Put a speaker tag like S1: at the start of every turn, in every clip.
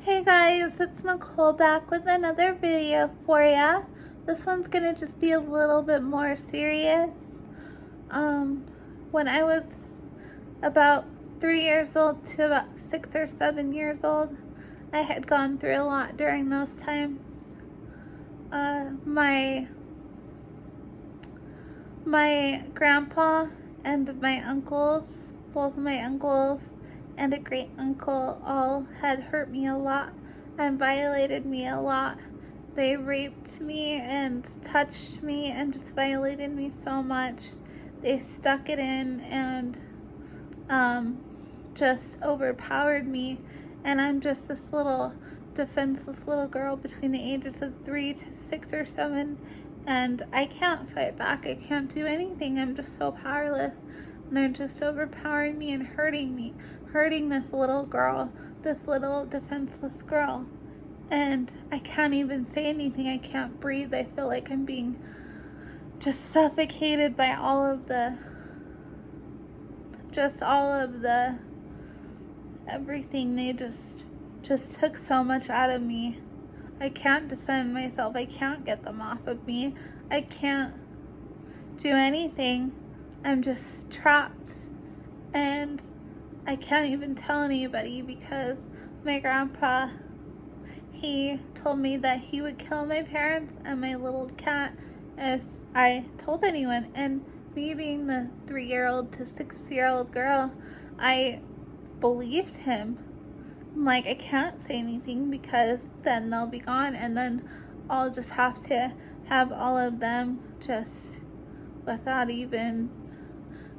S1: Hey guys, it's Nichole back with another video for ya. This one's gonna just be a little bit more serious. When I was about 3 years old to about 6 or 7 years old, I had gone through a lot during those times. My grandpa and my uncles, both of my uncles and a great uncle, all had hurt me a lot and violated me a lot. They raped me and touched me and just violated me so much. They stuck it in and just overpowered me, and I'm just this little defenseless little girl between the ages of 3 to 6 or 7, and I can't fight back. I can't do anything. I'm just so powerless, and they're just overpowering me and hurting this little girl, this little defenseless girl. And I can't even say anything. I can't breathe. I feel like I'm being just suffocated by all of the everything. They just took so much out of me. I can't defend myself. I can't get them off of me. I can't do anything. I'm just trapped, and I can't even tell anybody because my grandpa, he told me that he would kill my parents and my little cat if I told anyone. And me being the 3-year-old to 6-year-old girl, I believed him. I'm like, I can't say anything because then they'll be gone, and then I'll just have to have all of them just without even.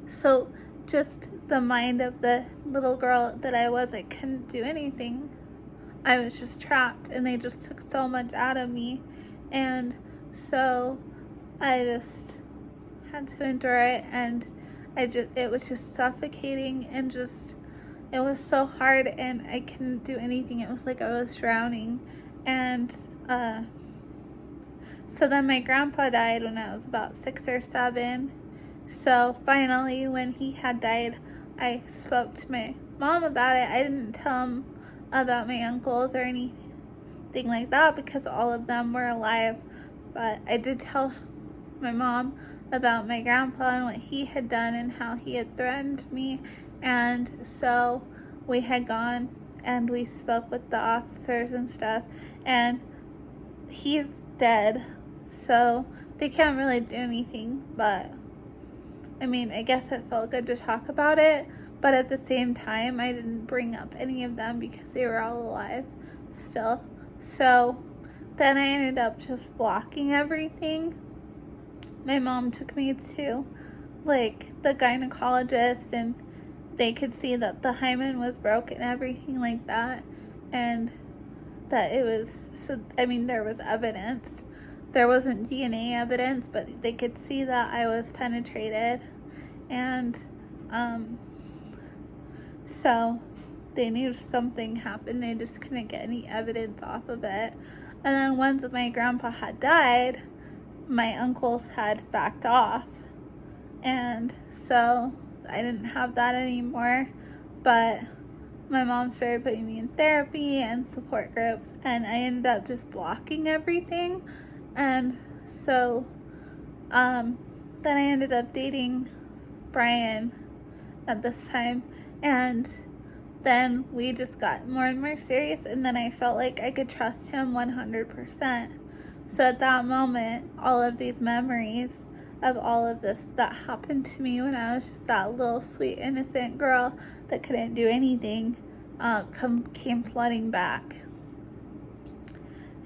S1: So just the mind of the little girl that I was, I couldn't do anything. I was just trapped, and they just took so much out of me, and so I just had to endure it, and it was just suffocating, and just, it was so hard, and I couldn't do anything. It was like I was drowning. And so then my grandpa died when I was about 6 or 7. So finally, when he had died, I spoke to my mom about it. I didn't tell him about my uncles or anything like that because all of them were alive, but I did tell my mom about my grandpa and what he had done and how he had threatened me. And so we had gone and we spoke with the officers and stuff, and he's dead, so they can't really do anything. But I mean, I guess it felt good to talk about it, but at the same time, I didn't bring up any of them because they were all alive still. So then I ended up just blocking everything. My mom took me to like the gynecologist, and they could see that the hymen was broken, everything like that, and that it was, so I mean, there was evidence. There wasn't DNA evidence, but they could see that I was penetrated, and so they knew something happened. They just couldn't get any evidence off of it. And then once my grandpa had died, my uncles had backed off, and so I didn't have that anymore. But my mom started putting me in therapy and support groups, and I ended up just blocking everything. And so then I ended up dating Brian at this time, and then we just got more and more serious, and then I felt like I could trust him 100%. So at that moment, all of these memories of all of this that happened to me when I was just that little sweet innocent girl that couldn't do anything came flooding back.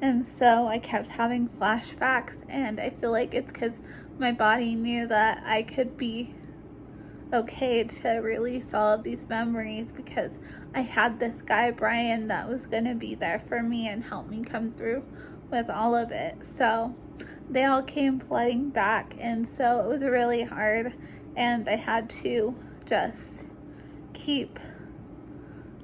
S1: And so I kept having flashbacks, and I feel like it's because my body knew that I could be okay to release all of these memories because I had this guy, Brian, that was going to be there for me and help me come through with all of it. So they all came flooding back, and so it was really hard, and I had to just keep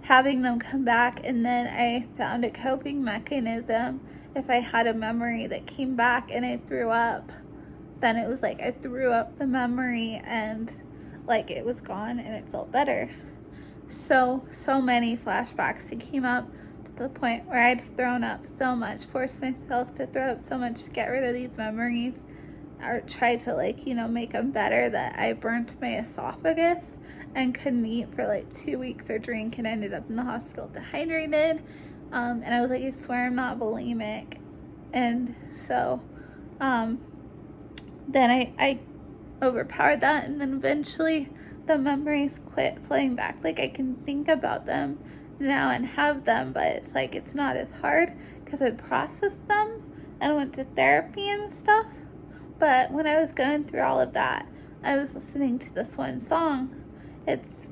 S1: having them come back. And then I found a coping mechanism. If I had a memory that came back and I threw up, then it was like I threw up the memory and like it was gone and it felt better. So many flashbacks that came up to the point where I'd thrown up so much, forced myself to throw up so much to get rid of these memories, or try to, like, you know, make them better, that I burnt my esophagus and couldn't eat for like 2 weeks or drink, and ended up in the hospital dehydrated. And I was like, I swear I'm not bulimic. And so then I overpowered that, and then eventually the memories quit flowing back. Like, I can think about them now and have them, but it's like it's not as hard because I processed them and went to therapy and stuff. But when I was going through all of that, I was listening to this one song. It's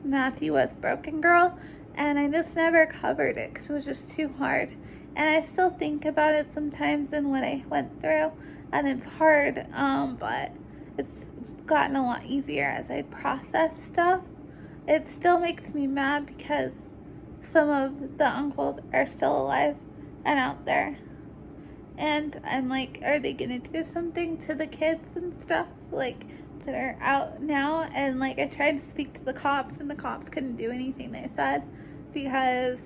S1: Matthew West's Broken Girl, and I just never covered it because it was just too hard. And I still think about it sometimes and what I went through, and it's hard, but it's gotten a lot easier as I process stuff. It still makes me mad because some of the uncles are still alive and out there. And I'm like, are they gonna do something to the kids and stuff, like, that are out now? And like, I tried to speak to the cops, and the cops couldn't do anything, they said, because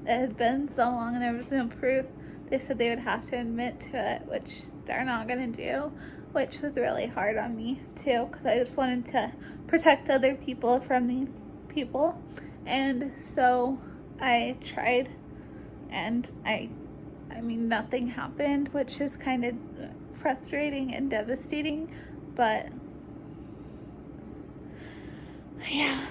S1: it had been so long and there was no proof. They said they would have to admit to it, which they're not gonna do, which was really hard on me too, because I just wanted to protect other people from these people. And so I tried, and I mean, nothing happened, which is kind of frustrating and devastating, but yeah.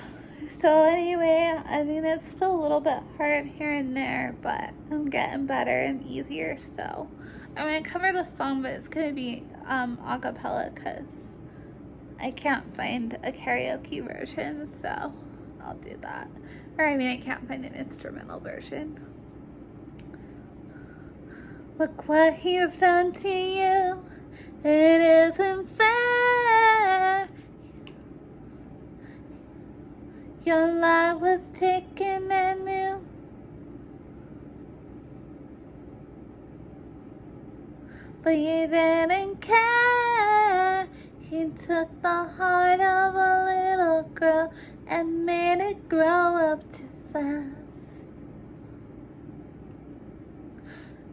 S1: So anyway, I mean, it's still a little bit hard here and there, but I'm getting better and easier. So I'm going to cover the song, but it's going to be a cappella because I can't find a karaoke version, so I'll do that. Or I mean, I can't find an instrumental version. Look what he's done to you. It isn't fair. Your life was taken and new. But you didn't care. He took the heart of a little girl and made it grow up too fast.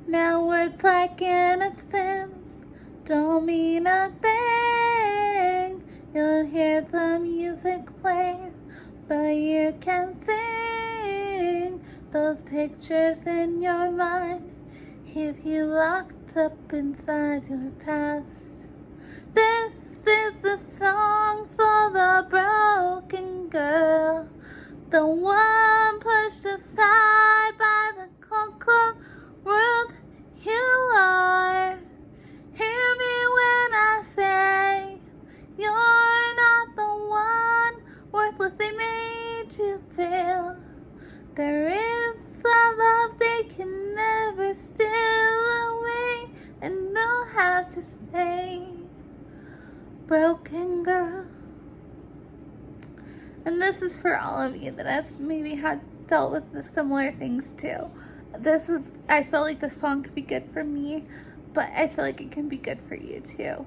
S1: Now words like innocence don't mean a thing. You'll hear the music play, but you can't sing. Those pictures in your mind keep you locked up inside your past. This is a song for the broken girl, the one pushed aside by the cold world you are. Hear me when I say you're not the one worthless they made you feel. There is a love they can never steal away, and they'll have to say, broken girl. And this is for all of you that have maybe had dealt with the similar things too. I felt like the song could be good for me, but I feel like it can be good for you too.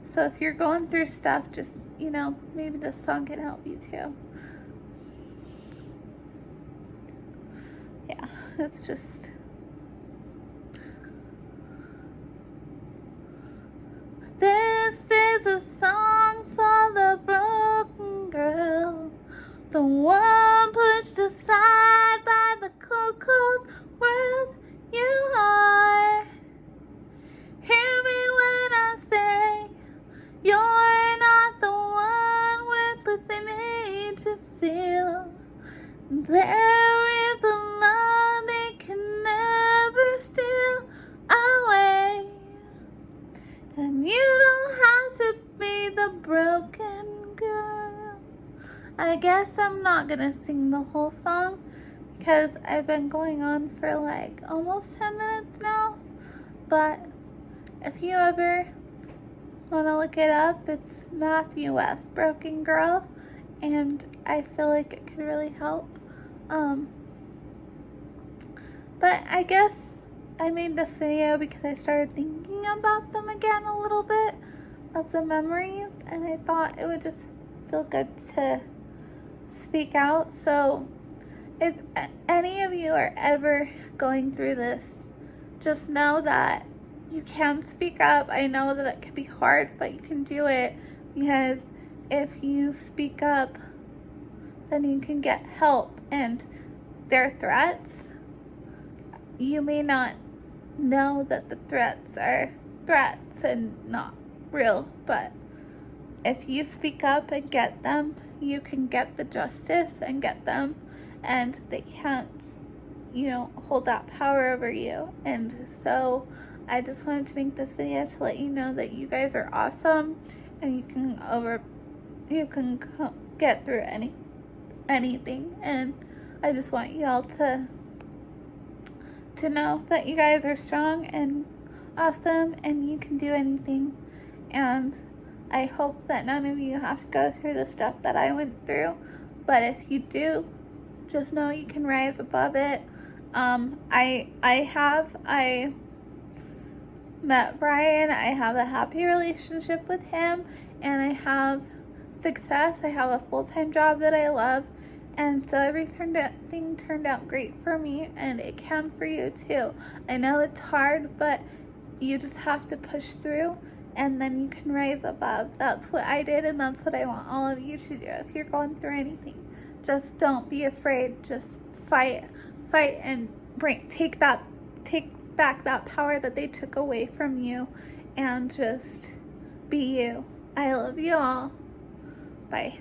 S1: So if you're going through stuff, just, you know, maybe this song can help you too. Yeah, it's just... This is a song for the broken girl, the one pushed aside by the cold world you are. Hear me when I say you're not the one worthless they made you feel. There is a love they can never steal away, and you don't have to be the broken girl. I guess I'm not gonna sing the whole song because I've been going on for like almost 10 minutes now. But if you ever want to look it up, it's Matthew West, Broken Girl, and I feel like it could really help. But I guess I made this video because I started thinking about them again a little bit, of the memories, and I thought it would just feel good to speak out. So if any of you are ever going through this, just know that you can speak up. I know that it can be hard, but you can do it, because if you speak up, then you can get help. And their threats, you may not know that the threats are threats and not real, but if you speak up and get them, you can get the justice and get them, and they can't, hold that power over you. And so I just wanted to make this video to let you know that you guys are awesome, and you can get through anything. And I just want y'all to know that you guys are strong and awesome, and you can do anything. And I hope that none of you have to go through the stuff that I went through, but if you do, just know you can rise above it. I met Brian. I have a happy relationship with him, and I have success. I have a full-time job that I love, and so everything turned out great for me, and it can for you too. I know it's hard, but you just have to push through, and then you can rise above. That's what I did, and that's what I want all of you to do. If you're going through anything, just don't be afraid. Just fight, and take back that power that they took away from you, and just be you. I love you all. Bye.